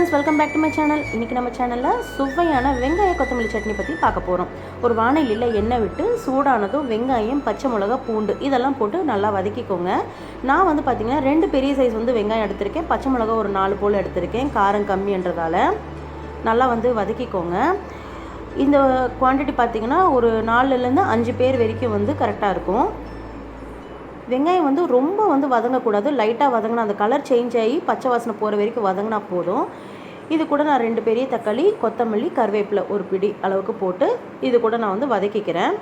Friends, welcome back to my channel. இன்றைக்கி நம்ம சேனலில் சுவையான வெங்காய கொத்தமல்லி சட்னி பற்றி பார்க்க போகிறோம். ஒரு வாணலியில் எண்ணெய் விட்டு சூடானதும் வெங்காயம், பச்சை மிளகா, பூண்டு இதெல்லாம் போட்டு நல்லா வதக்கிக்கோங்க. நான் வந்து பார்த்திங்கன்னா 2 பெரிய சைஸ் வந்து வெங்காயம் எடுத்திருக்கேன். பச்சை மிளகா ஒரு 4 போல் எடுத்திருக்கேன். காரம் கம்மின்றதால நல்லா வந்து வதக்கிக்கோங்க. இந்த குவான்டிட்டி பார்த்திங்கன்னா ஒரு 4லேருந்து 5 பேர் வரைக்கும் வந்து கரெக்டாக இருக்கும். வெங்காயம் வந்து ரொம்ப வந்து வதங்கக்கூடாது. லைட்டாக வதங்கினா அந்த கலர் சேஞ்ச் ஆகி பச்சை வாசனை போகிற வரைக்கும் வதங்கினா போதும். இது கூட நான் 2 பெரிய தக்காளி, கொத்தமல்லி, கருவேப்பிலை ஒரு பிடி அளவுக்கு போட்டு இது கூட நான் வந்து வதக்கிக்கிறேன்.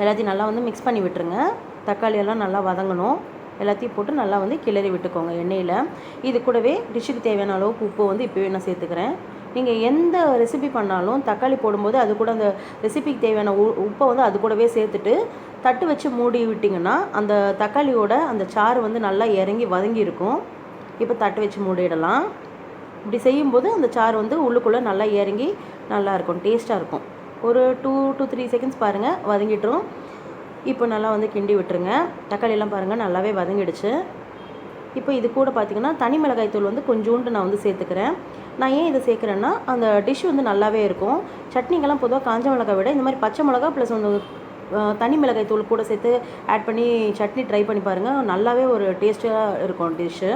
எல்லாத்தையும் நல்லா வந்து மிக்ஸ் பண்ணி விட்டுருங்க. தக்காளியெல்லாம் நல்லா வதங்கணும். எல்லாத்தையும் போட்டு நல்லா வந்து கிளறி விட்டுக்கோங்க எண்ணெயில். இது கூடவே டிஷ்ஷுக்கு தேவையான அளவுக்கு உப்பு வந்து இப்போவே நான் சேர்த்துக்கிறேன். நீங்கள் எந்த ரெசிபி பண்ணாலும் தக்காளி போடும்போது அது கூட அந்த ரெசிபிக்கு தேவையான உப்பை வந்து அது கூடவே சேர்த்துட்டு தட்டு வச்சு மூடி விட்டிங்கன்னா அந்த தக்காளியோட அந்த சாறு வந்து நல்லா இறங்கி வதங்கி இருக்கும். இப்போ தட்டு வச்சு மூடிடலாம். இப்படி செய்யும்போது அந்த சாறு வந்து உள்ளுக்குள்ளே நல்லா இறங்கி நல்லாயிருக்கும், டேஸ்ட்டாக இருக்கும். ஒரு 2 to 3 செகண்ட்ஸ் பாருங்கள், வதங்கிட்டுரும். இப்போ நல்லா வந்து கிண்டி விட்டுருங்க. தக்காளியெல்லாம் பாருங்கள் நல்லாவே வதங்கிடுச்சு. இப்போ இது கூட பார்த்திங்கன்னா தனி மிளகாய் தூள் வந்து கொஞ்சோண்டு நான் வந்து சேர்த்துக்கிறேன். நான் ஏன் இதை சேர்க்குறேன்னா அந்த டிஷ் வந்து நல்லாவே இருக்கும். சட்னிக்கெல்லாம் பொதுவாக காஞ்ச மிளகாய் விட இந்த மாதிரி பச்சை மிளகா ப்ளஸ் வந்து தனி மிளகாய் தூள் கூட சேர்த்து ஆட் பண்ணி சட்னி ட்ரை பண்ணி பாருங்கள். நல்லாவே ஒரு டேஸ்ட்டாக இருக்கும் டிஷ்ஷு.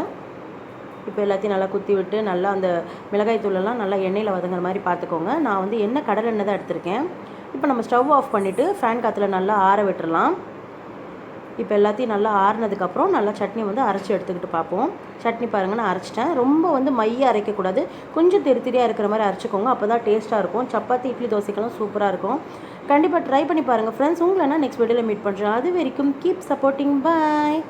இப்போ எல்லாத்தையும் நல்லா குத்தி விட்டு நல்லா அந்த மிளகாய் தூளெல்லாம் நல்லா எண்ணெயில் வதங்குற மாதிரி பார்த்துக்கோங்க. நான் வந்து எண்ணெய் கடலெண்ணெய் தான் எடுத்திருக்கேன். இப்போ நம்ம ஸ்டவ் ஆஃப் பண்ணிவிட்டு ஃபேன் காற்றுல நல்லா ஆற விட்டுறலாம். இப்போ எல்லாத்தையும் நல்லா ஆறுனதுக்கப்புறம் நல்லா சட்னி வந்து அரைச்சி எடுத்துக்கிட்டு பார்ப்போம். சட்னி பாருங்கள், நான் அரைச்சிட்டேன். ரொம்ப வந்து மையாக அரைக்கக்கூடாது, கொஞ்சம் திரியாக இருக்கிற மாதிரி அரைச்சிக்கோங்க. அப்போ தான் டேஸ்ட்டாக இருக்கும். சப்பாத்தி, இட்லி, தோசைக்கெல்லாம் சூப்பராக இருக்கும். கண்டிப்பாக ட்ரை பண்ணி பாருங்கள் ஃப்ரெண்ட்ஸ். உங்களை நான் நெக்ஸ்ட் வீடியோவில் மீட் பண்ணுறேன். அது வரைக்கும் கீப் சப்போர்ட்டிங். பாய்.